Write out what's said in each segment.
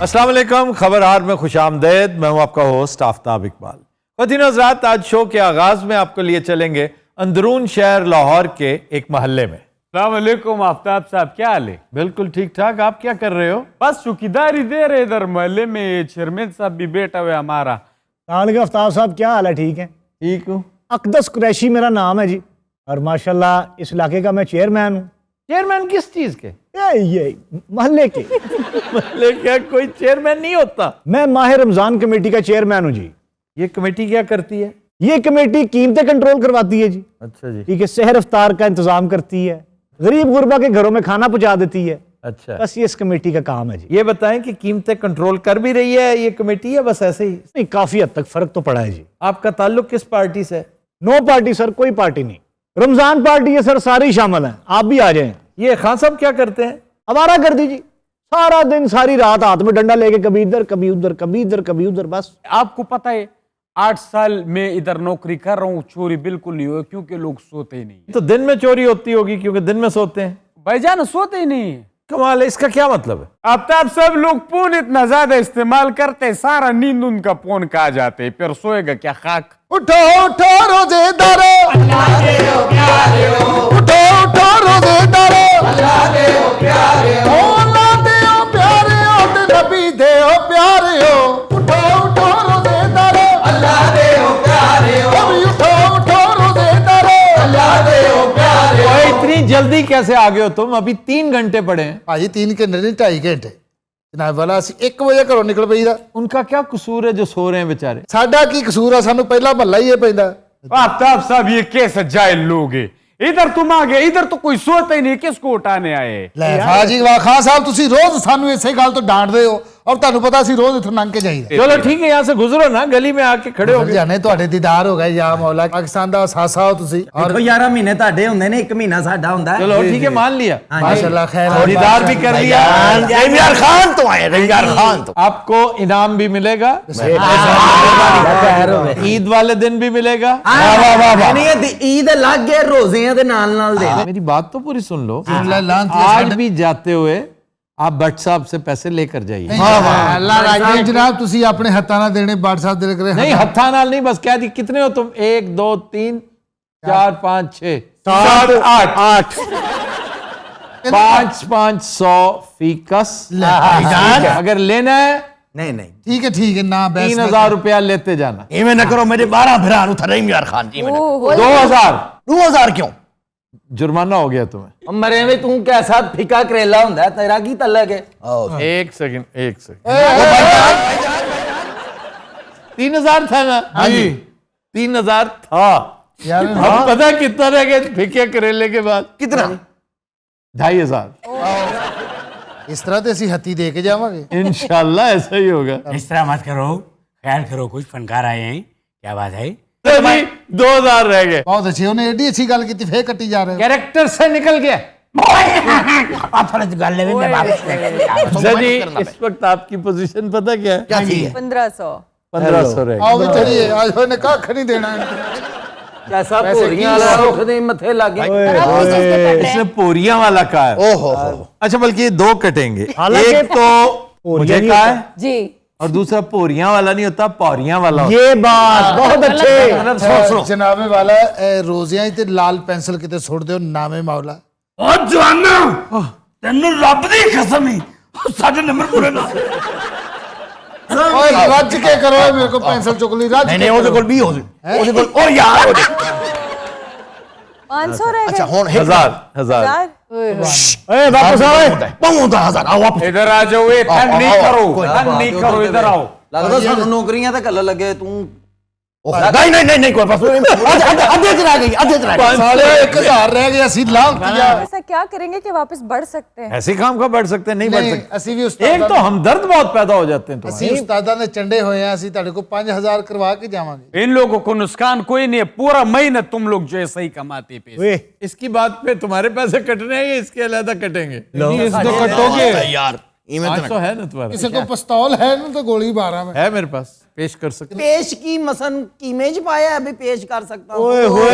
السلام علیکم، خبرہار میں خوش آمدید. میں ہوں آپ کا ہوسٹ آفتاب اقبال. خواتین و حضرات، آج شو کے آغاز میں آپ کو لیے چلیں گے اندرون شہر لاہور کے ایک محلے میں. السلام علیکم آفتاب صاحب، کیا حال ہے؟ بالکل ٹھیک ٹھاک. آپ کیا کر رہے ہو؟ بس چوکیداری دے رہے ادھر محلے میں. چیئرمین صاحب بھی بیٹھا ہوا ہے ہمارا. السلام علیکم آفتاب صاحب، کیا حال ہے؟ ٹھیک ہے. ٹھیک ہوں. اقدس قریشی میرا نام ہے جی، اور ماشاءاللہ اس علاقے کا میں چیئرمین ہوں. چیئرمین کس چیز کے؟ یہ محلے کے. محلے کیا کوئی چیئرمین نہیں ہوتا؟ میں ماہ رمضان کمیٹی کا چیئرمین ہوں جی. یہ کمیٹی کیا کرتی ہے؟ یہ کمیٹی قیمتیں کنٹرول کرواتی ہے جی. اچھا جی. ٹھیک ہے، سحر افطار کا انتظام کرتی ہے، غریب غربا کے گھروں میں کھانا پہنچا دیتی ہے. اچھا، بس یہ اس کمیٹی کا کام ہے جی. یہ بتائیں کہ قیمتیں کنٹرول کر بھی رہی ہے یہ کمیٹی یا بس ایسے ہی؟ نہیں، کافی حد تک فرق تو پڑا ہے جی. آپ کا تعلق کس پارٹی سے؟ نو پارٹی سر، کوئی پارٹی نہیں. رمضان پارٹی ہے سر، ساری شامل ہیں، آپ بھی آ جائیں. یہ خان صاحب کیا کرتے ہیں؟ ہمارا کر دیجیے. سارا دن ساری رات ہاتھ میں ڈنڈا لے کے کبھی ادھر کبھی ادھر کبھی ادھر کبھی ادھر. بس آپ کو پتہ ہے 8 سال میں ادھر نوکری کر رہا ہوں، چوری بالکل نہیں ہوئی کیونکہ لوگ سوتے ہی نہیں. تو دن میں چوری ہوتی ہوگی کیونکہ دن میں سوتے ہیں. بھائی جان سوتے ہی نہیں. کمال ہے، اس کا کیا مطلب ہے؟ آفتاب صاحب لوگ فون اتنا زیادہ استعمال کرتے سارا نیند ان کا فون کھا جاتے، پھر سوئے گا کیا خاک. اٹھو اٹھو روزے دارو، اللہ دے او پیارے ہو. اٹھو اٹھو روزے دارو، اللہ دے او پیارے ہو. اللہ دے او پیارے ہو تے نبی دے او پیارے ہو. اٹھو اٹھو روزے دارو، اللہ دے او پیارے ہو. اٹھو اٹھو روزے دارو، اللہ دے او پیارے ہو. اتنی جلدی کیسے آگے ہو تم؟ ابھی 3 گھنٹے پڑے ہیں. بھائی 3 گھنٹے نہیں 2.5 گھنٹے جناب والا. اسی 1 بجے گھروں نکل پئی دا. ان کا کیا قصور ہے جو سو رہے ہیں بیچارے؟ ساڈا کی قصور ہے؟ سانو پہلا محلہ ہی پیندا. آفتاب صاحب یہ کیسے جاہل لوگ ہیں. ادھر تم آگے، ادھر تو کوئی سوتا ہی نہیں، کس کو اٹھانے آئے؟ لے فاجی واہ خان صاحب، تسی روز سانو اسے گل تو ڈانٹ دے ہو اور تانوں پتہ اسی روز اتھوں لنਘ کے جائیدا. چلو ٹھیک ہے، یہاں سے گزرو نا، گلی میں آ کے کھڑے ہو گئے. جانے تواڈے دیدار ہو گئے یا مولا. پاکستان دا ساسا ہو تسی اور 11 مہینے تہاڈے ہوندے نے، 1 مہینہ ساڈا ہوندا ہے. چلو ٹھیک ہے، مان لیا. ماشاءاللہ خیر. دیدار بھی کر لیا. رمیار خان تو آئے، رمیار خان تو آپ کو انعام بھی ملے گا، عید والے دن بھی ملے گا. عید لگ گئے، روزے دے نال نال دے. میری بات تو پوری سن لو. اللہ آج بھی جاتے ہوئے آپ بٹ صاحب سے پیسے لے کر جائیے. اللہ راجی جناب، تسی اپنے ہتھاں نال دینے باٹ صاحب دے کرے. نہیں، ہتھا نال نہیں، بس کہہ دی. کتنے ہو تم؟ 1 2 3 4 5 6 7 8 5 500 فی کس. اگر لینا ہے نہیں نہیں ٹھیک ہے نا. 3000 روپیہ لیتے جانا. ایویں نہ کرو، میرے 12 بھرا نو تھا رمیار خان جی. 2000 کیوں جرمانہ ہو گیا تمہیں. مرے میں تو کیسا پھکا کریلا ہوندا ہے، تیرا کی تعلق ہے؟ ایک سیکنڈ 3000 تھا نا؟ ہاں جی 3000 تھا. اب پتہ کتنا رہ گئے پھکے کریلے کے بعد؟ کتنا؟ 2500. اس طرح تے اسی ہتھی دے کے جاواں گے انشاءاللہ ایسا ہی ہوگا. اس طرح مت کرو، خیال کرو، کچھ فنکار آئے ہیں. کیا بات ہے؟ 2000 رہ گئے. بہت اچھی. انہیں ایڈی اچھی گل کی پھر کٹی جا رہے. کیریکٹر سے نکل گیا. جی اس وقت آپ کی پوزیشن پتہ کیا ہے؟ 1500 رہ آؤ بھی چلیے، آج ہوئے نے کاکھ نہیں دینا. کیسا پوریاں والا اٹھ دے متھے لگ گئے. اس نے پوریاں والا کہا ہے. اچھا بلکہ یہ 2 کٹیں گے. ایک تو مجھے کہا ہے جی، اور دوسرا پوریاں والا نہیں ہوتا، پوریاں والا ہوتا. یہ بات بہت اچھے. جناب والا روزیاں تے لال پینسل کتے سٹ دیو نامے مولا. اور جوانا تینوں رب دی قسم ہی ساڈے نمبر پورے نہ. اوے رج کے کرو، میرے کو پینسل چک لی. رج نہیں او دے کول بھی ہو دے، او دے کول او یار 500 رہ اچھا گئے. ہن 1000 اے واپس آؤ. بہت 1000 آؤ واپس. ادھر آ جاؤ، تنگ نہیں کرو، ادھر آؤ. لگدا سانوں نوکریاں تے کل لگے تو. نہیں کوئی بس ادھے چ رہ گئی، ادھے چ رہ گئی. سالے 1000 رہ گئے. اسی لاکھ کیا ایسا کیا کریں گے کہ واپس بڑھ سکتے ہیں؟ ایسے کام کا بڑھ سکتے ہیں؟ نہیں بڑھ نہیں. سکتے. اسی بھی ایک استاد تو ہمدرد بہت پیدا ہو جاتے ہیں اسی تمہارے. استاداں نے چنڈے ہوئے ہیں. اسی تہاڈے کو 5000 کروا کے جاواں گے. ان لوگوں کو نقصان کوئی نہیں ہے، پورا مہینہ تم لوگ جو ہے صحیح کماتے پیسے. اس کی بات پہ تمہارے پیسے کٹنے ہیں یا اس کے علیحدہ کٹیں گے؟ کٹو گے یار. 500 ہے نا تمہارا؟ کسی کو پستول ہے نا تو گولی مارا میں. ہے میرے پاس، پیش کر سکتے. پیش کی مثلا قیمے چ پایا ابھی پیش کر سکتا ہوں. اوئے ہوئے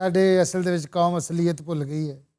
ਸਾਡੇ ਅਸਲ ਦੇ ਵਿੱਚ ਕੌਮ ਅਸਲੀਅਤ ਭੁੱਲ ਗਈ ਹੈ,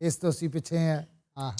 ਇਸ ਤੋਂ ਅਸੀਂ ਪਿੱਛੇ ਹਾਂ।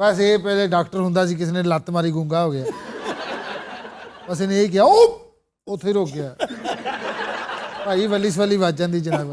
ਬਸ ਇਹ ਪਹਿਲੇ ਡਾਕਟਰ ਹੁੰਦਾ ਸੀ, ਕਿਸੇ ਨੇ ਲੱਤ ਮਾਰੀ ਗੂੰਗਾ ਹੋ ਗਿਆ, ਬਸ ਇਹਨੇ ਇਹ ਕਿਹਾ ਉਹ ਉੱਥੇ ਰੁਕ ਗਿਆ। ਭਾਈ ਵੱਲੀ ਸਵਾਲੀ ਵੱਜ ਜਾਂਦੀ ਜਨਾਬ।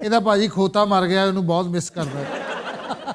ਇਹਦਾ ਭਾਜੀ ਖੋਤਾ ਮਰ ਗਿਆ, ਉਹਨੂੰ ਬਹੁਤ ਮਿਸ ਕਰਦਾ।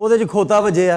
ਉਹਦੇ ਚ ਖੋਤਾ ਵੱਜਿਆ,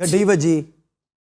ਗੱਡੀ ਵੱਜੀ,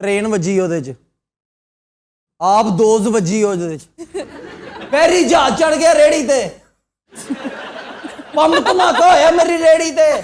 ਟ੍ਰੇਨ ਵੱਜੀ ਉਹਦੇ ਚ, ਆਪ ਦੋਜ਼ ਵੱਜੀ ਉਹਦੇ ਚ, ਪੈਰੀ ਜਹਾਜ਼ ਚੜ ਗਿਆ ਰੇੜੀ ਤੇ, ਪੰਮ ਧਮਾਕਾ ਹੋਇਆ ਮੇਰੀ ਰੇੜੀ ਤੇ।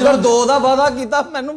ਜਦੋਂ 2 ਦਾ ਵਾਅਦਾ ਕੀਤਾ ਮੈਨੂੰ,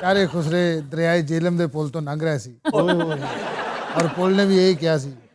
ਸਾਰੇ ਖੁਸਰੇ ਦਰਿਆਏ ਜੇਲਮ ਦੇ ਪੁਲ ਤੋਂ ਲੰਘ ਰਹੇ ਸੀ, ਔਰ ਪੁਲ ਨੇ ਵੀ ਇਹੀ ਕਿਹਾ ਸੀ,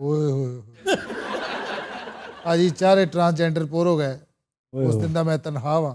ਓਏ ਹੋਏ ਭਾਜੀ ਚਾਰੇ ਟਰਾਂਸਜੈਂਡਰ ਪੂਰ ਹੋ ਗਏ। ਉਸ ਦਿਨ ਦਾ ਮੈਂ ਤਨਹਾ ਵਾਂ।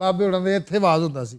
ਬਾਬੇ ਹੁਣਾਂ ਦੇ ਇੱਥੇ ਆਵਾਜ਼ ਹੁੰਦਾ ਸੀ,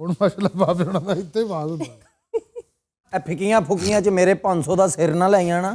ਹੁਣ ਮਾਸ਼ਾਅੱਲਾ ਬਾਬੇ ਹੁਣਾਂ ਦਾ ਇੱਥੇ ਆਵਾਜ਼ ਹੁੰਦਾ। ਇਹ ਫਿੱਕੀਆਂ ਫੁਕੀਆਂ ਚ ਮੇਰੇ 500 ਦਾ ਸਿਰ ਨਾ ਲੈ ਜਾਣਾ।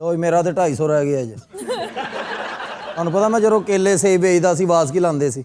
ਲੋ ਮੇਰਾ ਤੇ 250 ਰਹਿ ਗਿਆ ਜੀ। ਤੁਹਾਨੂੰ ਪਤਾ ਮੈਂ ਜਦੋਂ ਕੇਲੇ ਸੇਬ ਵੇਚਦਾ ਸੀ, ਬਾਸ ਕੀ ਲਾਉਂਦੇ ਸੀ?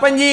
25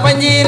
25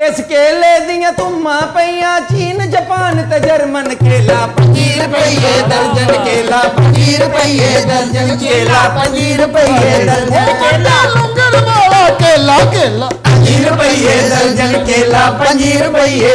ਇਸ ਕੇਲੇ ਦੀਆਂ ਧੁੰਮਾਂ ਪਈਆਂ ਚੀਨ, ਜਾਪਾਨ ਤੇ ਜਰਮਨ। ਕੇਲਾ 25 ਰੁਪਏ ਦਰਜਨ, ਕੇਲਾ 25 ਰੁਪਏ ਦਰਜਨ, ਕੇਲਾ 25 ਰੁਪਏ ਦਰਜਨ, ਕੇਲਾ ਲੰਗਰ ਵਾਲਾ ਕੇਲਾ ਕੇਲਾ 25 ਰੁਪਏ ਦਰਜਨ, ਕੇਲਾ 25 ਰੁਪਏ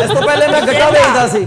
ਇਸ ਤੋਂ ਪਹਿਲੇ ਮੈਂ ਗੱਟਾ ਵੇਚਦਾ ਸੀ।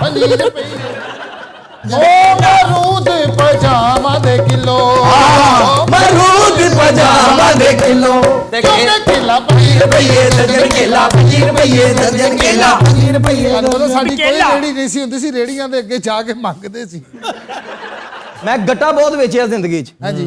25 ਰੁਪਏ। ਓ ਮਰੂਦ ਪਜਾਮਾ ਦੇ ਕਿਲੋ, ਮਰੂਦ ਪਜਾਮਾ ਦੇ ਕਿਲੋ, ਤੇ ਕੇਲਾ 25 ਰੁਪਏ ਦਰਜਨ, ਕੇਲਾ 25 ਰੁਪਏ ਦਰਜਨ, ਕੇਲਾ 25 ਰੁਪਏ ਉਦੋਂ ਸਾਡੀ ਕੋਈ ਰੇੜੀ ਨਹੀਂ ਸੀ ਹੁੰਦੀ ਸੀ, ਰੇੜੀਆਂ ਦੇ ਅੱਗੇ ਜਾ ਕੇ ਮੰਗਦੇ ਸੀ। ਮੈਂ ਗੱਟਾ ਬਹੁਤ ਵੇਚਿਆ ਜ਼ਿੰਦਗੀ 'ਚ। ਹਾਂਜੀ,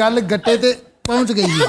ਗੱਲ ਗੱਟੇ ਤੇ ਪਹੁੰਚ ਗਈ ਹੈ।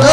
2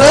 2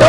2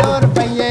2 ਰੁਪਏ।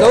2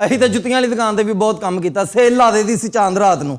ਅਸੀਂ ਤਾਂ ਜੁੱਤੀਆਂ ਵਾਲੀ ਦੁਕਾਨ ਤੇ ਵੀ ਬਹੁਤ ਕੰਮ ਕੀਤਾ, ਸੇਲ ਲਾ ਦੇਦੀ ਸੀ ਚਾਂਦ ਰਾਤ ਨੂੰ।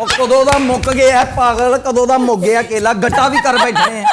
ਉਹ ਕਦੋਂ ਦਾ ਮੁੱਕ ਗਿਆ ਪਾਗਲ, ਕਦੋਂ ਦਾ ਮੁੱਕ ਗਿਆ ਕੇਲਾ, ਗੱਟਾ ਵੀ ਕਰ ਬੈਠੇ ਆ।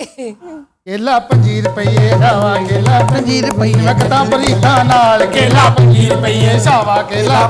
ਕੇਲਾ 25 ਰੁਪਏ ਸਾਵਾ, ਕੇਲਾ 25 ਰੁਪਏ। ਲੱਗਦਾ ਬਰੀਤਾ ਨਾਲ ਕੇਲਾ 25 ਰੁਪਏ ਸਾਵਾ, ਕੇਲਾ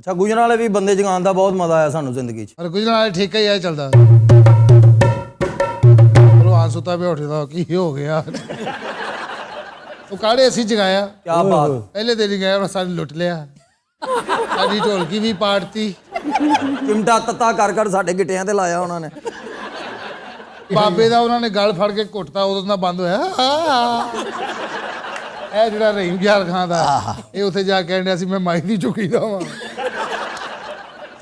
ਅੱਛਾ ਗੁਜਰਾਂ ਵਾਲੇ ਵੀ ਬੰਦੇ ਜਗਾਉਣ ਦਾ ਬਹੁਤ ਮਜ਼ਾ ਆਇਆ ਸਾਨੂੰ ਜ਼ਿੰਦਗੀ 'ਚ। ਪਰ ਗੁਜਰਾਂ ਵਾਲੇ ਠੇਕਾ ਹੀ ਆ ਚੱਲਦਾ। ਭਲਵਾਨ ਸੁੱਤਾ ਪਿਆ ਉੱਠਦਾ ਕੀ ਹੋ ਗਿਆ। ਉਹ ਕਾੜੇ ਅਸੀਂ ਜਗਾਇਆ। ਕਿਆ ਬਾਤ। ਪਹਿਲੇ ਦਿਨ ਹੀ ਗਏ ਉਹਨਾਂ ਸਾਨੂੰ ਲੁੱਟ ਲਿਆ। ਸਾਡੀ ਢੋਲਕੀ ਵੀ ਪਾੜਤੀ। ਚਿਮਟਾ ਤੱਤਾ ਕਰ ਕਰ ਸਾਡੇ ਗਿੱਟਿਆਂ ਤੇ ਲਾਇਆ ਉਹਨਾਂ ਨੇ। ਬਾਬੇ ਦਾ ਉਹਨਾਂ ਨੇ ਗਲ ਫੜ ਕੇ ਘੁੱਟਤਾ, ਉਦੋਂ ਦਾ ਬੰਦ ਹੋਇਆ। ਇਹ ਜਿਹੜਾ ਰਹੀਮ ਯਾਰ ਖਾਨ ਦਾ, ਇਹ ਉੱਥੇ ਜਾ ਕੇ ਕਹਿੰਦੇ ਸੀ ਮੈਂ ਮਾਈਕ ਦੀ ਚੁੱਕੀ ਦਾ ਵਾਂ।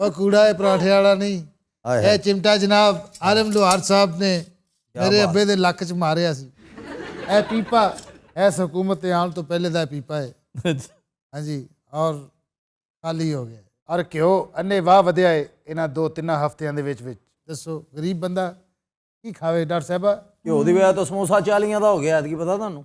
ਉਹ ਕੂੜਾ ਇਹ ਪਰਾਠੇ ਵਾਲਾ ਨਹੀਂ, ਇਹ ਚਿਮਟਾ ਜਨਾਬ ਆਲਮ ਲੋਹਾਰ ਸਾਹਿਬ ਨੇ ਮੇਰੇ ਅੱਬੇ ਦੇ ਲੱਕ 'ਚ ਮਾਰਿਆ ਸੀ। ਇਹ ਪੀਪਾ ਇਸ ਹਕੂਮਤ ਤੇ ਆਉਣ ਤੋਂ ਪਹਿਲੇ ਦਾ ਪੀਪਾ ਹੈ। ਹਾਂਜੀ, ਔਰ ਖਾਲੀ ਹੋ ਗਿਆ। ਔਰ ਕਿਉਂ ਅੰਨੇ ਵਾਹ ਵਧਿਆ ਏ ਇਹਨਾਂ 2-3 ਹਫ਼ਤਿਆਂ ਦੇ ਵਿੱਚ। ਦੱਸੋ ਗਰੀਬ ਬੰਦਾ ਕੀ ਖਾਵੇ ਡਾਕਟਰ ਸਾਹਿਬਾ। ਘਿਓ ਦੀ ਵਜ੍ਹਾ ਤੋਂ ਸਮੋਸਾ 40 ਦਾ ਹੋ ਗਿਆ, ਐਤਕੀ ਪਤਾ ਤੁਹਾਨੂੰ?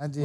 ਹਾਂਜੀ,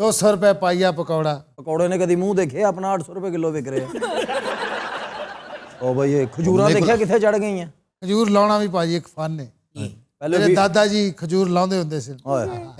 200 ਰੁਪਏ ਪਾਈਆ ਪਕੌੜਾ। ਪਕੌੜੇ ਨੇ ਕਦੀ ਮੂੰਹ ਦੇਖੇ ਆਪਣਾ? 800 ਰੁਪਏ ਕਿਲੋ ਵਿਕ ਰਿਹਾ। ਉਹ ਬਈ ਇਹ ਖਜੂਰਾਂ ਦੇਖਿਆ ਕਿੱਥੇ ਚੜ ਗਈਆਂ? ਖਜੂਰ ਲਾਉਣਾ ਵੀ ਭਾਜੀ ਇੱਕ ਫਨ ਹੈ। ਪਹਿਲੇ ਮੇਰੇ ਦਾਦਾ ਜੀ ਖਜੂਰ ਲਾਉਂਦੇ ਹੁੰਦੇ ਸੀ। ਓਏ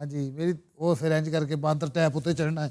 ਹਾਂਜੀ, ਮੇਰੀ ਉਹ ਫਿਰ ਇੰਜ ਕਰਕੇ ਬਾਂਦਰ ਟੈਪ ਉੱਤੇ ਚੜਨਾ ਹੈ।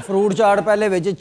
ਫਰੂਟ ਚਾਟ ਪਹਿਲੇ ਵਿੱਚ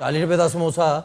40 ਰੁਪਏ ਦਾ ਸਮੋਸਾ।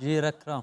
ਜੀ ਰੱਖ ਰਹਾ।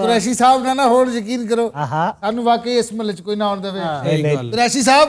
ਕੁਰੈਸ਼ੀ ਸਾਹਿਬ ਨਾਲ ਨਾ ਹੋਰ ਯਕੀਨ ਕਰੋ, ਸਾਨੂੰ ਵਾਕਈ ਇਸ ਮਹੱਲੇ 'ਚ ਕੋਈ ਨਾ ਆਉਣ ਦੇਵੇ। ਕੁਰੈਸ਼ੀ ਸਾਹਿਬ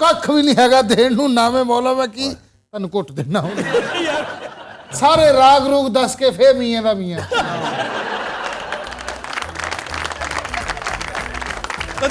ਕੱਖ ਵੀ ਨਹੀਂ ਹੈਗਾ ਦੇਣ ਨੂੰ, ਨਾਮੇ ਮੌਲਾ ਮੈਂ ਕੀ ਤੁਹਾਨੂੰ ਘੁੱਟ ਦੇਣਾ ਹੁਣ। ਸਾਰੇ ਰਾਗ ਰੂਗ ਦੱਸ ਕੇ ਫੇਰ ਮੀਆਂ ਦਾ ਮੀਆਂ।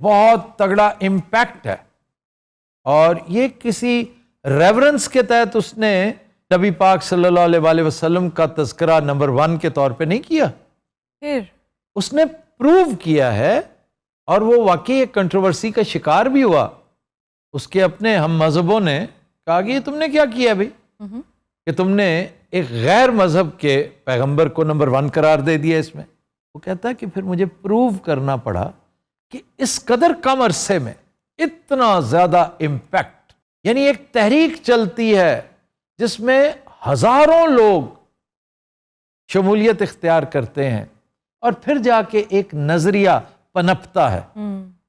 بہت تگڑا امپیکٹ ہے. اور یہ کسی ریورنس کے تحت اس نے نبی پاک صلی اللہ علیہ وآلہ وسلم کا تذکرہ نمبر 1 کے طور پہ نہیں کیا, پھر اس نے پروو کیا ہے, اور وہ واقعی ایک کنٹروورسی کا شکار بھی ہوا. اس کے اپنے ہم مذہبوں نے کہا کہ یہ تم نے کیا کیا بھائی, کہ تم نے ایک غیر مذہب کے پیغمبر کو نمبر 1 قرار دے دیا اس میں. وہ کہتا ہے کہ پھر مجھے پروو کرنا پڑا کہ اس قدر کم عرصے میں اتنا زیادہ امپیکٹ, یعنی ایک تحریک چلتی ہے جس میں ہزاروں لوگ شمولیت اختیار کرتے ہیں, اور پھر جا کے ایک نظریہ پنپتا ہے.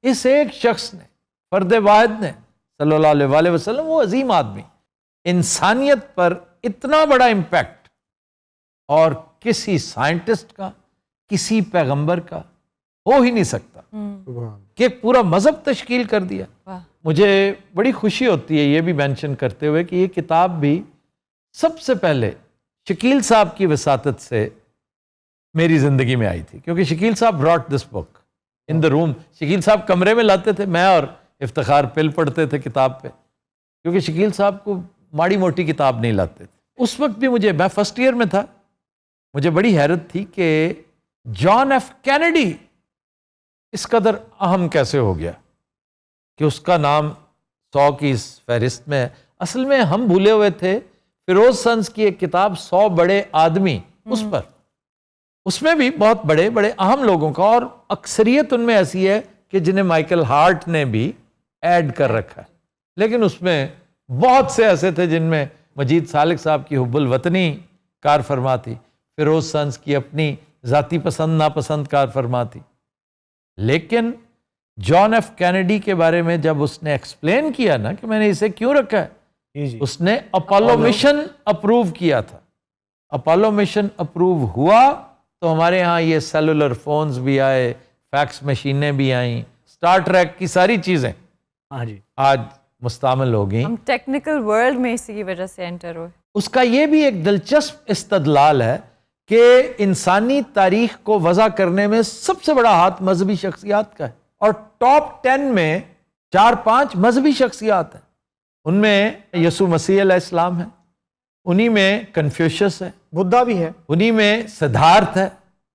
اس ایک شخص نے, فرد واحد نے, صلی اللہ علیہ وآلہ وسلم, وہ عظیم آدمی, انسانیت پر اتنا بڑا امپیکٹ اور کسی سائنٹسٹ کا, کسی پیغمبر کا ہو ہی نہیں سکتا, کہ ایک پورا مذہب تشکیل کر دیا. مجھے بڑی خوشی ہوتی ہے یہ بھی مینشن کرتے ہوئے کہ یہ کتاب بھی سب سے پہلے شکیل صاحب کی وساطت سے میری زندگی میں آئی تھی, کیونکہ شکیل صاحب brought this book in the room. Shakeel صاحب کمرے میں لاتے تھے, میں اور افتخار پل پڑھتے تھے کتاب پہ, کیونکہ شکیل صاحب کو ماڑی موٹی کتاب نہیں لاتے تھے. اس وقت بھی میں فرسٹ ایئر میں تھا, مجھے بڑی حیرت تھی کہ جان ایف کینیڈی اس قدر اہم کیسے ہو گیا کہ اس کا نام 100 کی اس فہرست میں ہے. اصل میں ہم بھولے ہوئے تھے فیروز سنز کی ایک کتاب 100 بڑے آدمی, اس پر, اس میں بھی بہت بڑے بڑے اہم لوگوں کا, اور اکثریت ان میں ایسی ہے کہ جنہیں مائیکل ہارٹ نے بھی ایڈ کر رکھا ہے, لیکن اس میں بہت سے ایسے تھے جن میں مجید سالک صاحب کی حب الوطنی کار فرما تھی, فیروز سنز کی اپنی ذاتی پسند ناپسند کار فرما تھی. لیکن جان ایف کینیڈی کے بارے میں جب اس نے ایکسپلین کیا نا کہ میں نے اسے کیوں رکھا ہے, اس نے اپولو مشن اپروو کیا تھا. اپولو مشن اپروو ہوا تو ہمارے ہاں یہ سیلولر فونز بھی آئے, فیکس مشینیں بھی آئیں, سٹار ٹریک کی ساری چیزیں آج مستعمل ہو گئیں. ہم ٹیکنیکل ورلڈ میں اسی کی وجہ سے انٹر ہوئے. اس کا یہ بھی ایک دلچسپ استدلال ہے کہ انسانی تاریخ کو وضع کرنے میں سب سے بڑا ہاتھ مذہبی شخصیات کا ہے, اور ٹاپ 10 میں 4-5 مذہبی شخصیات ہیں. ان میں یسوع مسیح علیہ السلام ہے, انہی میں کنفیوشس ہے, بدھا بھی ہے, انہی میں سدھارتھ ہے,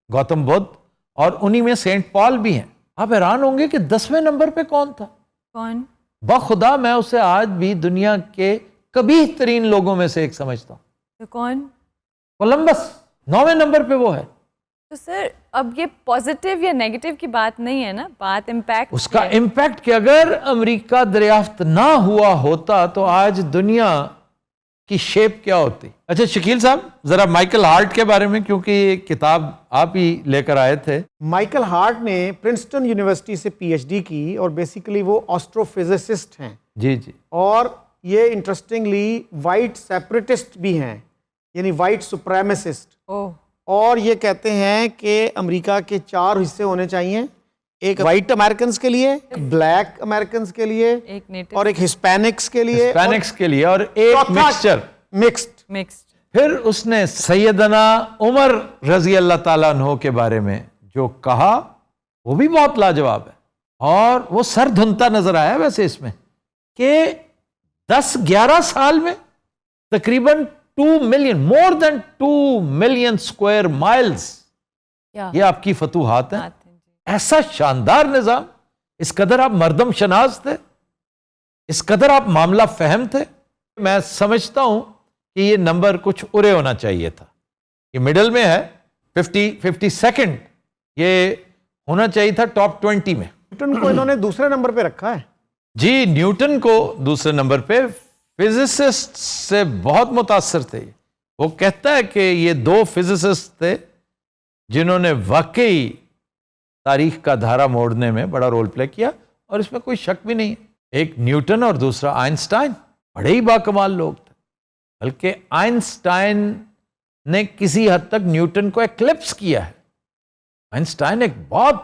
گوتم بدھ, اور انہی میں سینٹ پال بھی ہیں. آپ حیران ہوں گے کہ 10ویں نمبر پہ کون تھا؟ کون؟ بخدا میں اسے آج بھی دنیا کے قبیح ترین لوگوں میں سے ایک سمجھتا ہوں. تو کون؟ کولمبس 9ویں نمبر پہ وہ ہے. تو سر اب یہ پازیٹیو یا نیگیٹو کی بات نہیں ہے نا, بات امپیکٹ, اس کا امپیکٹ کہ اگر امریکہ دریافت نہ ہوا ہوتا تو آج دنیا کی شیپ کیا ہوتی. اچھا شکیل صاحب ذرا مائیکل ہارٹ کے بارے میں, کیونکہ یہ کتاب آپ ہی لے کر آئے تھے. مائیکل ہارٹ نے پرنسٹن یونیورسٹی سے پی ایچ ڈی کی, اور بیسیکلی وہ آسٹرو فزسسٹ ہیں. جی جی. اور یہ انٹرسٹنگلی وائٹ سیپریٹسٹ بھی ہیں, یعنی وائٹ سپریمیسسٹ. اور یہ کہتے ہیں کہ امریکہ کے 4 حصے ہونے چاہیے, ایک وائٹ امریکنز کے لیے, ایک بلیک امریکنز کے لیے, اور ایک ہسپینکس کے لیے, اور ایک مکسچر مکسڈ. پھر اس نے سیدنا عمر رضی اللہ تعالیٰ عنہ کے بارے میں جو کہا وہ بھی بہت لاجواب ہے, اور وہ سر دھنتا نظر آیا ویسے اس میں کہ 10-11 سال میں تقریباً 2 ملین, مور دین 2 ملین اسکوائر مائلز, یہ آپ کی فتوحات ہیں. ایسا شاندار نظام, اس قدر آپ مردم شناس تھے, اس قدر آپ معاملہ فہم تھے. میں سمجھتا ہوں کہ یہ نمبر کچھ ارے ہونا چاہیے تھا, یہ مڈل میں ہے 52nd, یہ ہونا چاہیے تھا ٹاپ 20 میں. نیوٹن کو انہوں نے دوسرے نمبر پہ رکھا ہے. جی نیوٹن کو دوسرے نمبر پہ, فزسسٹ سے بہت متاثر تھے. وہ کہتا ہے کہ یہ 2 فزسسٹ تھے جنہوں نے واقعی تاریخ کا دھارا موڑنے میں بڑا رول پلے کیا, اور اس میں کوئی شک بھی نہیں ہے. ایک نیوٹن اور دوسرا آئنسٹائن, بڑے ہی باکمال لوگ تھے. بلکہ آئنسٹائن نے کسی حد تک نیوٹن کو ایکلپس کیا ہے. آئنسٹائن ایک بہت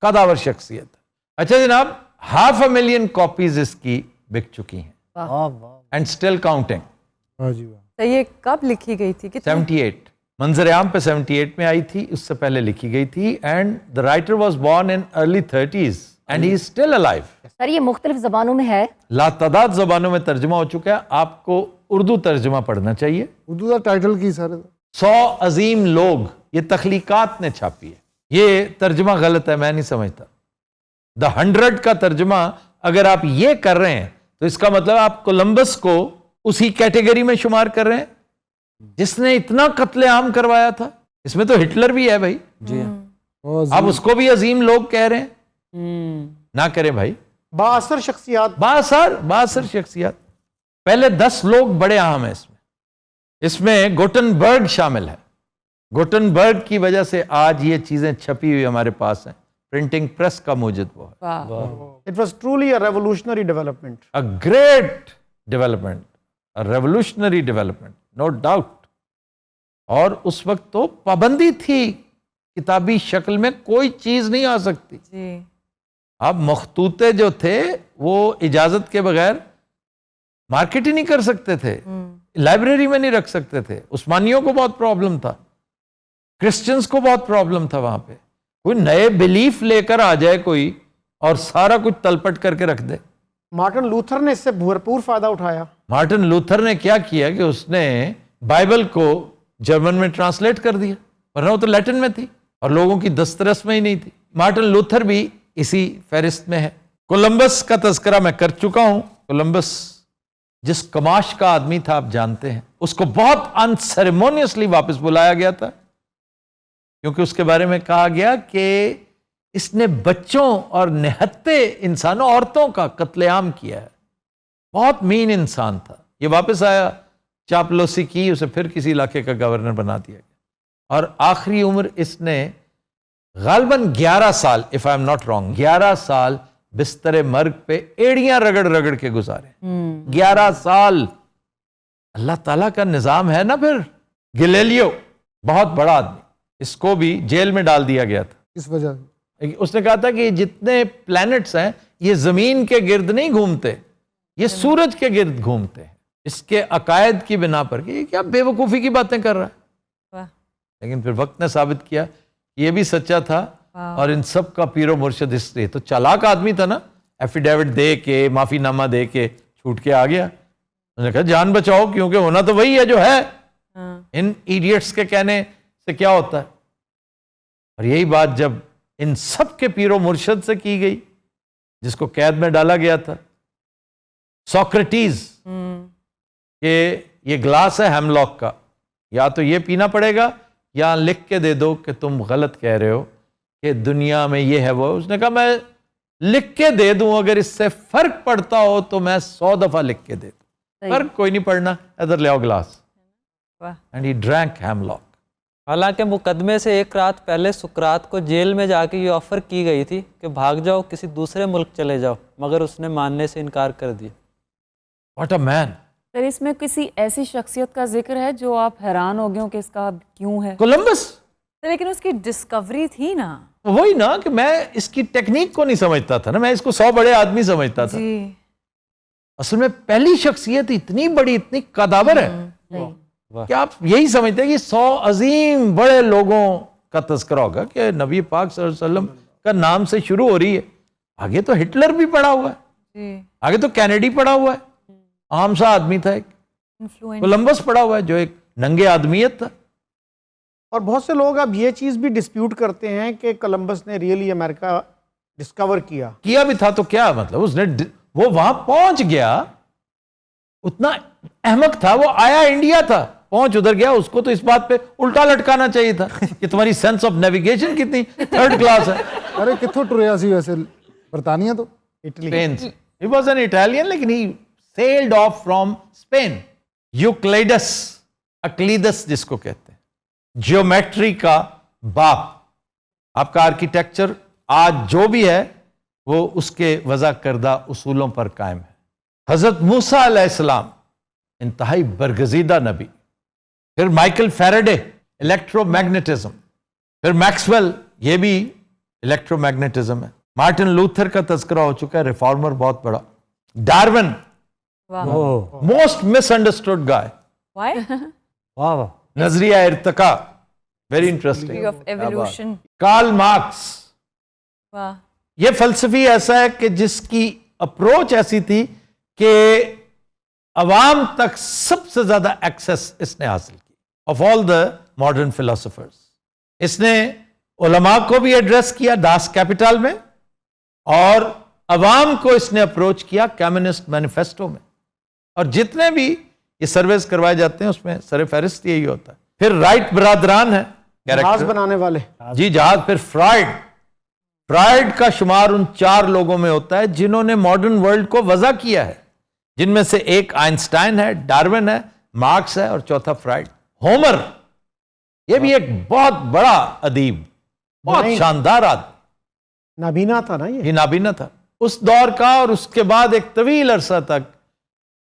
قداور شخصیت ہے. اچھا جناب, 500,000 کاپیز اس کی بک چکی ہیں, اینڈ اسٹل کاؤنٹنگ. تو یہ کب لکھی گئی تھی؟ 78, منظر عام پہ 78 میں آئی تھی, اس سے پہلے لکھی گئی تھی. And the writer was born in early 30s. and he is still alive. سر یہ مختلف زبانوں میں ہے؟ لاتعداد زبانوں میں ترجمہ ہو چکا ہے. آپ کو اردو ترجمہ پڑھنا چاہیے. اردو کا ٹائٹل کی سر؟ 100 عظیم لوگ، یہ تخلیقات نے چھاپی ہے. یہ ترجمہ غلط ہے، میں نہیں سمجھتا. The 100 کا ترجمہ اگر آپ یہ کر رہے ہیں تو اس کا مطلب آپ کولمبس کو اسی کیٹیگری میں شمار کر رہے ہیں جس نے اتنا قتل عام کروایا تھا. اس میں تو ہٹلر بھی ہے بھائی. جی آپ اس کو بھی عظیم لوگ کہہ رہے ہیں. نہ کریں بھائی. بااثر شخصیات، بااثر شخصیات. پہلے 10 لوگ بڑے اہم ہیں اس میں گوٹن برگ شامل ہے. گوٹن برگ کی وجہ سے آج یہ چیزیں چھپی ہوئی ہمارے پاس ہیں. پرنٹنگ پریس کا موجد وہ ہے. It was truly a revolutionary development. A great development, a revolutionary development, no doubt. اور اس وقت تو پابندی تھی، کتابی شکل میں کوئی چیز نہیں آ سکتی. جی اب مخطوطے جو تھے وہ اجازت کے بغیر مارکیٹ ہی نہیں کر سکتے تھے، لائبریری میں نہیں رکھ سکتے تھے. عثمانیوں کو بہت پرابلم تھا، کرسچنز کو بہت پرابلم تھا. وہاں پہ کوئی نئے بلیف لے کر آ جائے کوئی اور سارا کچھ تلپٹ کر کے رکھ دے. مارٹن لوتھر نے اس سے بھرپور فائدہ اٹھایا. مارٹن لوتھر نے کیا کیا کہ اس نے بائبل کو جرمن میں ٹرانسلیٹ کر دیا، ورنہ وہ تو لیٹن میں تھی اور لوگوں کی دسترس میں ہی نہیں تھی. مارٹن لوتھر بھی اسی فہرست میں ہے. کولمبس کا تذکرہ میں کر چکا ہوں. کولمبس جس کماش کا آدمی تھا آپ جانتے ہیں، اس کو بہت انسیریمونیسلی واپس بلایا گیا تھا کیونکہ اس کے بارے میں کہا گیا کہ اس نے بچوں اور نہتے انسانوں، عورتوں کا قتل عام کیا ہے. بہت مین انسان تھا. یہ واپس آیا، چاپلوسی کی، اسے پھر کسی علاقے کا گورنر بنا دیا گیا اور آخری عمر اس نے غالباً 11 سال، if I am not wrong، 11 سال بستر مرگ پہ ایڑیاں رگڑ رگڑ کے گزارے. 11 سال. اللہ تعالیٰ کا نظام ہے نا. پھر گلیلیو بہت بڑا آدمی، اس کو بھی جیل میں ڈال دیا گیا تھا. اس وجہ اس نے کہا تھا کہ جتنے پلانٹس ہیں یہ زمین کے گرد نہیں گھومتے، یہ سورج کے گرد گھومتے ہیں. اس کے عقائد کی بنا پر کہ یہ کیا بے وقوفی کی باتیں کر رہا ہے. لیکن پھر وقت نے ثابت کیا یہ بھی سچا تھا اور ان سب کا پیر و مرشد اس لیے تو چالاک آدمی تھا نا. ایفیڈیوٹ دے کے، معافی نامہ دے کے چھوٹ کے آ گیا. انہوں نے کہا جان بچاؤ کیونکہ ہونا تو وہی ہے جو ہے. ان ایڈیٹس کے کہنے سے کیا ہوتا ہے. اور یہی بات جب ان سب کے پیر و مرشد سے کی گئی جس کو قید میں ڈالا گیا تھا، سوکریٹیز، کہ یہ گلاس ہے ہیملاک کا، یا تو یہ پینا پڑے گا یا لکھ کے دے دو کہ تم غلط کہہ رہے ہو کہ دنیا میں یہ ہے وہ. اس نے کہا میں لکھ کے دے دوں، اگر اس سے فرق پڑتا ہو تو میں 100 دفعہ لکھ کے دے دوں. فرق کوئی نہیں پڑنا، ادھر لے آؤ glass. And he drink hemlock. حالانکہ مقدمے سے ایک رات پہلے سقراط کو جیل میں جا کے یہ آفر کی گئی تھی کہ بھاگ جاؤ، کسی دوسرے ملک چلے جاؤ، مگر اس نے ماننے سے انکار کر دیا. واٹ اے مین. سر اس میں کسی ایسی شخصیت کا ذکر ہے جو آپ حیران ہو گئے ہو کہ اس کا کیوں ہے؟ کولمبس. لیکن اس کی ڈسکوری تھی نا. وہی نا کہ میں اس کی ٹیکنیک کو نہیں سمجھتا تھا نا، میں اس کو 100 بڑے آدمی سمجھتا تھا. اصل میں پہلی شخصیت اتنی بڑی، اتنی قداور ہے کہ آپ یہی سمجھتے ہیں کہ 100 عظیم بڑے لوگوں کا تذکرہ ہوگا کہ نبی پاک صلی اللہ علیہ وسلم کا نام سے شروع ہو رہی ہے. آگے تو ہٹلر بھی پڑا ہوا ہے، آگے تو کینیڈی پڑا ہوا ہے، عام سا آدمی تھا. ایک کولمبس پڑا ہوا ہے جو ایک ننگے آدمیت تھا. اور بہت سے لوگ اب یہ چیز بھی ڈسپیوٹ کرتے ہیں کہ کولمبس نے ریئلی امریکہ ڈسکور کیا بھی تھا. تو کیا مطلب اس نے وہ وہاں پہنچ گیا، اتنا احمق تھا، وہ آیا انڈیا تھا، پہنچ ادھر گیا. اس کو تو اس بات پہ الٹا لٹکانا چاہیے تھا کہ تمہاری سینس آف نیویگیشن کتنی 3rd کلاس ہے. ارے کتوں ٹریا سی ویسے؟ برطانیہ تو اسپین سے. He was an Italian لیکن he sailed off from Spain. یوکلیڈس، اکلیدس جس کو کہتے ہیں، جیومیٹری کا باپ. آپ کا آرکیٹیکچر آج جو بھی ہے وہ اس کے وضع کردہ اصولوں پر قائم ہے. حضرت موسیٰ علیہ السلام انتہائی برگزیدہ نبی. پھر مائیکل فیراڈے، الیکٹرو میگنیٹزم. پھر میکسویل، یہ بھی الیکٹرو میگنیٹزم ہے. مارٹن لوتھر کا تذکرہ ہو چکا ہے، ریفارمر بہت بڑا. ڈارون، موسٹ مس انڈرسٹوڈ گائے. نظریہ ارتقاء، ویری انٹرسٹنگ. کارل مارکس، یہ فلسفی ایسا ہے کہ جس کی اپروچ ایسی تھی کہ عوام تک سب سے زیادہ ایکسس اس نے حاصل کی of all the modern philosophers. اس نے علماء کو بھی ایڈریس کیا داس کیپٹل میں, اور عوام کو اس نے اپروچ کیا کمیونسٹ مینیفیسٹو میں, اور جتنے بھی یہ سرویز کروائے جاتے ہیں اس میں سر فہرست یہی ہوتا ہے. پھر رائٹ برادران ہیں جہاز بنانے والے, جی جہاز. پھر فرائڈ کا شمار ان 4 لوگوں میں ہوتا ہے جنہوں نے ماڈرن ورلڈ کو وضع کیا ہے, جن میں سے ایک آئنسٹائن ہے, ڈارون ہے, مارکس ہے, اور چوتھا فرائڈ. ہومر یہ بھی ایک بہت بڑا ادیب, بہت شاندار آدمی, نابینا تھا نا یہ نابینا تھا اس دور کا, اور اس کے بعد ایک طویل عرصہ تک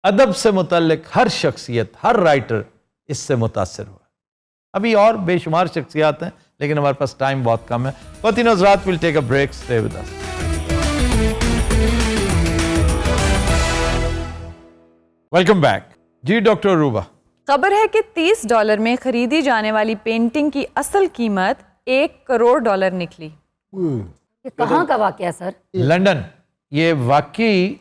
ادب سے متعلق ہر شخصیت, ہر رائٹر اس سے متاثر ہوا. ابھی اور بے شمار شخصیات ہیں لیکن ہمارے پاس ٹائم بہت کم ہے. خواتین و حضرات, we'll take a break. Stay with us. Welcome back. جی ڈاکٹر روبا. خبر ہے کہ $30 میں خریدی جانے والی پینٹنگ کی اصل قیمت $1 کروڑ نکلی. یہ کہاں کا واقعہ ہے سر؟ لندن. یہ واقعی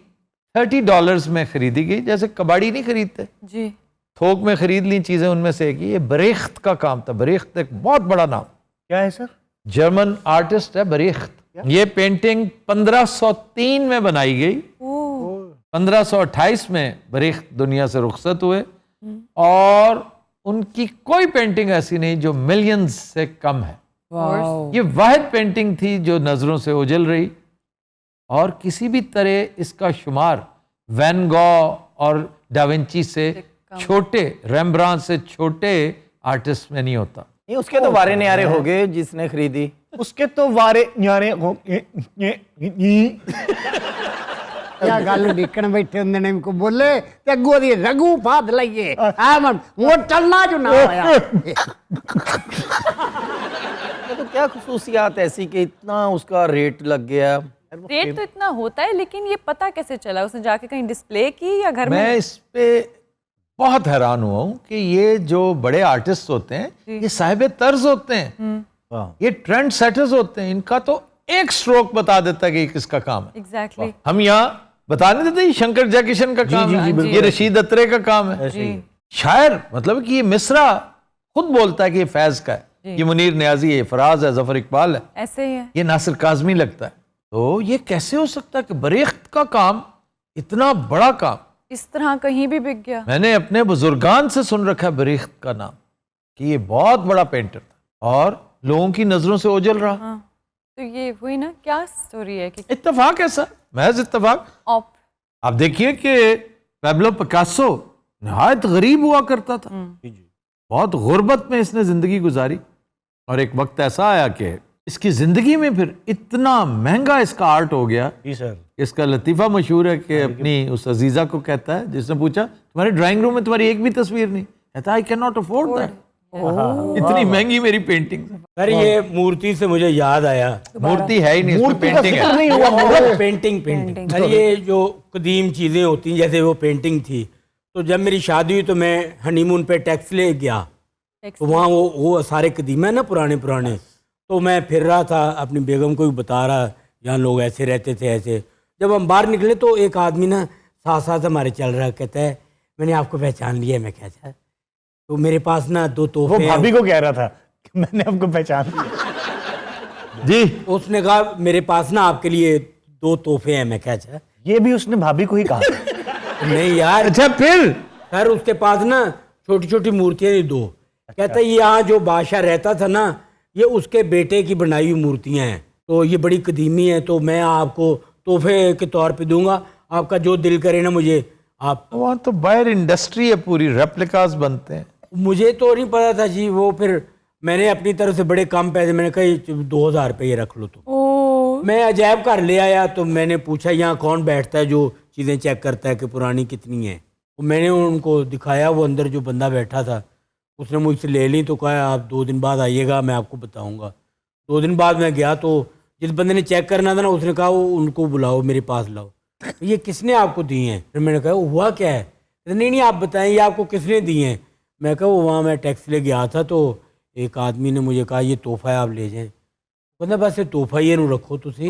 $30 میں خریدی گئی, جیسے کباڑی نہیں خریدتے, جی تھوک میں خرید لی چیزیں. ان میں سے ایک یہ بریخت کا کام تھا. بریخت ایک بہت بڑا نام. کیا ہے سر؟ جرمن آرٹسٹ ہے بریخت. یہ پینٹنگ 1503 میں بنائی گئی. 1528 میں بریخت دنیا سے رخصت ہوئے, اور ان کی کوئی پینٹنگ ایسی نہیں جو ملینز سے کم ہے. یہ واحد پینٹنگ تھی جو نظروں سے اوجھل رہی, اور کسی بھی طرح اس کا شمار وین گو اور ڈاونچی سے چھوٹے, ریمبرانٹ سے چھوٹے آرٹسٹ میں نہیں ہوتا. اس کے تو وارے نیارے ہو گئے جس نے خریدی. اس کے تو وارے نیارے ہو کیا گل ڈیکن بیٹھے ہوندے نے کو بولے تے اگوں دی رگو پاد لئیے آمن وہ چلنا جو نہ ہویا. تو کیا خصوصیات ایسی کہ اتنا اس کا ریٹ لگ گیا؟ ریٹ تو اتنا ہوتا ہے, لیکن یہ پتہ کیسے چلا؟ اس نے جا کے کہیں ڈسپلے کی یا گھر میں؟ میں اس پہ بہت حیران ہوا ہوں کہ یہ جو بڑے آرٹسٹ ہوتے ہیں یہ صاحب طرز ہوتے ہیں, یہ ٹرینڈ سیٹرز ہوتے ہیں. ان کا تو ایک سٹروک بتا دیتا ہے کہ یہ کس کا کام ہے. ایگزیکٹلی. ہم یہاں بتا نہیں دیتے یہ شنکر جے کشن کا کام ہے, یہ رشید اترے کا کام ہے. شاعر مطلب کہ یہ مصرع خود بولتا ہے کہ یہ فیض کا ہے, یہ منیر نیازی ہے, یہ فراز ہے, ظفر اقبال ہے, ایسے ہی ہے, یہ ناصر کاظمی لگتا ہے. تو یہ کیسے ہو سکتا ہے کہ بریخت کا کام اتنا بڑا کام اس طرح کہیں بھی بک گیا؟ میں نے اپنے بزرگان سے سن رکھا ہے بریخت کا نام, کہ یہ بہت بڑا پینٹر تھا اور لوگوں کی نظروں سے اوجھل رہا. تو یہ وہی نا, کیا سٹوری ہے کہ اتفاق ایسا, محض اتفاق. آپ دیکھیے کہ پیبلو پکاسو نہایت غریب ہوا کرتا تھا, بہت غربت میں اس نے زندگی گزاری, اور ایک وقت ایسا آیا کہ اس کی زندگی میں پھر اتنا مہنگا اس کا آرٹ ہو گیا. جی سر. اس کا لطیفہ مشہور ہے کہ اپنی اس عزیزہ کو کہتا ہے, جس نے پوچھا تمہارے ڈرائنگ روم میں تمہاری ایک بھی تصویر نہیں, کہتا I cannot afford that, اتنی مہنگی میری پینٹنگ. سر یہ مورتی سے مجھے یاد آیا, مورتی ہے ہی نہیں, اس میں پینٹنگ ہے. پینٹنگ سر, یہ جو قدیم چیزیں ہوتی ہیں جیسے وہ پینٹنگ تھی. تو جب میری شادی ہوئی تو میں ہنی مون پہ ٹیکس لے گیا, تو وہاں وہ سارے قدیم ہیں نا پرانے, تو میں پھر رہا تھا, اپنی بیگم کو بھی بتا رہا یہاں لوگ ایسے رہتے تھے ایسے. جب ہم باہر نکلے تو ایک آدمی نا ساتھ ساتھ ہمارے چل رہا, کہتا ہے میں نے آپ کو پہچان لیا ہے. میں کہتا ہے تو میرے پاس نا 2 تحفے. وہ بھابھی کو کہہ رہا تھا کہ میں نے آپ کو پہچان لیا. جی اس نے کہا میرے پاس نا آپ کے لیے 2 تحفے ہیں. میں کہتا ہے یہ بھی اس نے بھابھی کو ہی کہا. نہیں یار. اچھا پھر سر اس کے پاس نا چھوٹی چھوٹی مورتیاں 2. کہتا ہے یہاں جو بادشاہ رہتا تھا نا یہ اس کے بیٹے کی بنائی ہوئی مورتیاں ہیں, تو یہ بڑی قدیمی ہیں, تو میں آپ کو تحفے کے طور پہ دوں گا, آپ کا جو دل کرے نا مجھے آپ. وہاں تو باہر انڈسٹری ہے پوری, ریپلیکاز بنتے ہیں. مجھے تو نہیں پتا تھا جی. وہ پھر میں نے اپنی طرف سے بڑے کم پیسے, میں نے کہا 2000 روپے یہ رکھ لو. تو میں عجائب گھر لے آیا, تو میں نے پوچھا یہاں کون بیٹھتا ہے جو چیزیں چیک کرتا ہے کہ پرانی کتنی ہیں. میں نے ان کو دکھایا, وہ اندر جو بندہ بیٹھا تھا اس نے مجھ سے لے لی, تو کہا آپ 2 دن بعد آئیے گا, میں آپ کو بتاؤں گا. 2 دن بعد میں گیا تو جس بندے نے چیک کرنا تھا نا اس نے کہا وہ ان کو بلاؤ میرے پاس لاؤ. یہ کس نے آپ کو دی ہیں؟ پھر میں نے کہا ہوا کیا ہے؟ نہیں آپ بتائیں یہ آپ کو کس نے دی ہیں. میں کہا وہ وہاں میں ٹیکس لے گیا تھا تو ایک آدمی نے مجھے کہا یہ تحفہ ہے آپ لے جائیں. بس یہ تحفہ ہی رکھو تسی.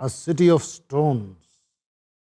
A city of stones.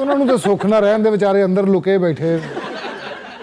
ਉਹਨਾਂ ਨੂੰ ਤਾਂ ਸੁੱਖ ਨਾ ਰਹਿਣ ਦੇ ਵਿਚਾਰੇ ਅੰਦਰ ਲੁਕੇ ਬੈਠੇ।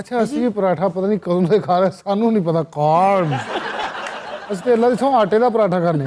ਅੱਛਾ ਅਸੀਂ ਵੀ ਪਰਾਠਾ ਪਤਾ ਨਹੀਂ ਕਦੋਂ ਦੇ ਖਾ ਰਹੇ, ਸਾਨੂੰ ਨਹੀਂ ਪਤਾ ਕਾਰਬਸ। ਅਸੀਂ ਤੇ ਅੱਲਾ ਦੀ ਸੌਂ ਆਟੇ ਦਾ ਪਰਾਠਾ ਖਾਣੇ।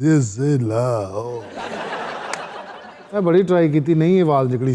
ਦਿਸ ਲਾ। ਮੈਂ ਬੜੀ ਟਰਾਈ ਕੀਤੀ, ਨਹੀਂ ਆਵਾਜ਼ ਨਿਕਲੀ।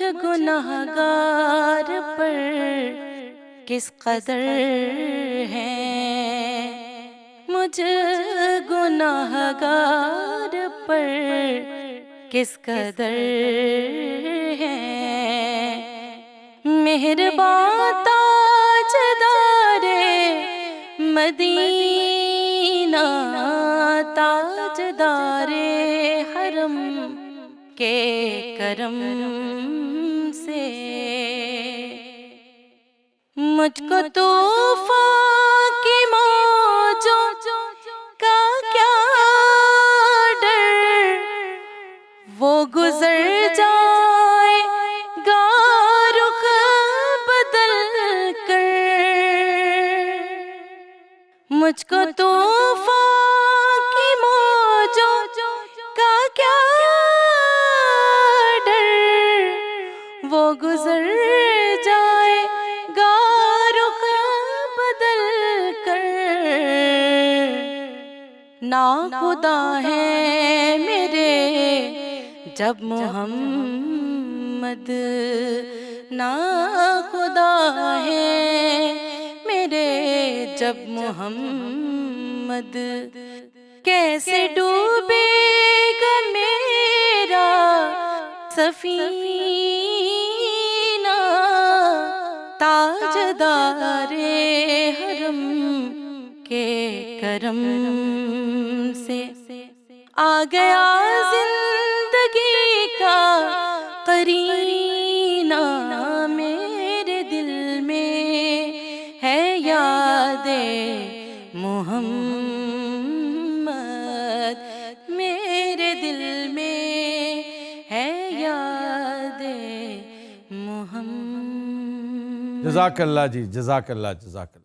مجھ گناہگار پر کس قدر ہے، مجھ گناہگار پر کس قدر ہے، مہربان تاجدار مدینہ، تاجدار حرم کے کرم سے مجھ کو طوفان کی موجوں کا کیا ڈر، وہ گزر جائے گا رخ بدل کر، مجھ کو طوفان کی موجوں کا کیا ڈر، وہ گزر جائے گا رخ بدل کر، ناخدا ہے میرے جب محمد، ناخدا ہے میرے جب محمد، کیسے ڈوبے گا میرا سفینہ، تاجدار حرم کے کرم سے آ گیا زندگی کا قرینہ، میرے دل میں ہے یاد محمد، میرے دل میں ہے یاد محمد۔ جزاک اللہ جی، جزاک اللہ، جزاک اللہ۔